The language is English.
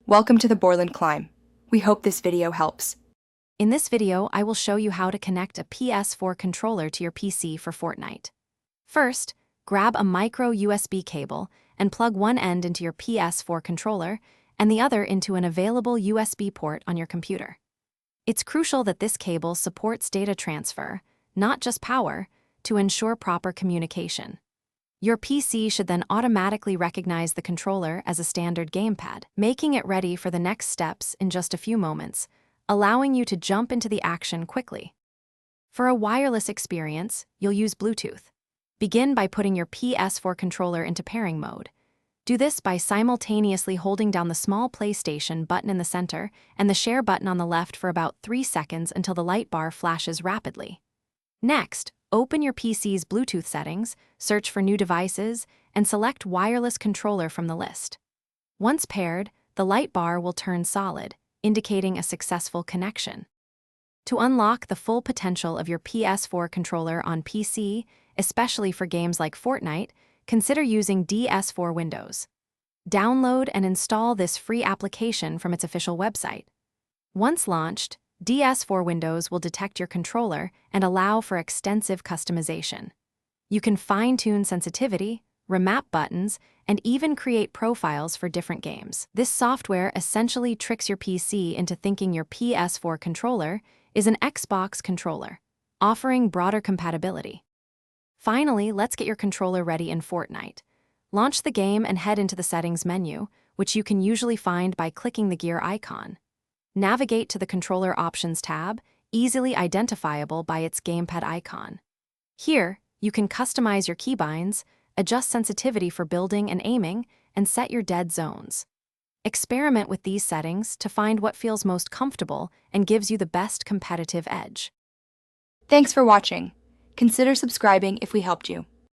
Welcome to the Borland Climb. We hope this video helps. In this video, I will show you how to connect a PS4 controller to your PC for Fortnite. First, grab a micro USB cable and plug one end into your PS4 controller and the other into an available USB port on your computer. It's crucial that this cable supports data transfer, not just power, to ensure proper communication. Your PC should then automatically recognize the controller as a standard gamepad, making it ready for the next steps in just a few moments, allowing you to jump into the action quickly. For a wireless experience, you'll use Bluetooth. Begin by putting your PS4 controller into pairing mode. Do this by simultaneously holding down the small PlayStation button in the center and the share button on the left for about 3 seconds until the light bar flashes rapidly. Next, open your PC's Bluetooth settings, search for new devices, and select wireless controller from the list. Once paired, the light bar will turn solid, indicating a successful connection. To unlock the full potential of your PS4 controller on PC, especially for games like Fortnite, consider using DS4 Windows. Download and install this free application from its official website. Once launched, DS4 Windows will detect your controller and allow for extensive customization. You can fine-tune sensitivity, remap buttons, and even create profiles for different games. This software essentially tricks your PC into thinking your PS4 controller is an Xbox controller, offering broader compatibility. Finally, let's get your controller ready in Fortnite. Launch the game and head into the settings menu, which you can usually find by clicking the gear icon. Navigate to the Controller Options tab, easily identifiable by its gamepad icon. Here, you can customize your keybinds, adjust sensitivity for building and aiming, and set your dead zones. Experiment with these settings to find what feels most comfortable and gives you the best competitive edge. Thanks for watching. Consider subscribing if we helped you.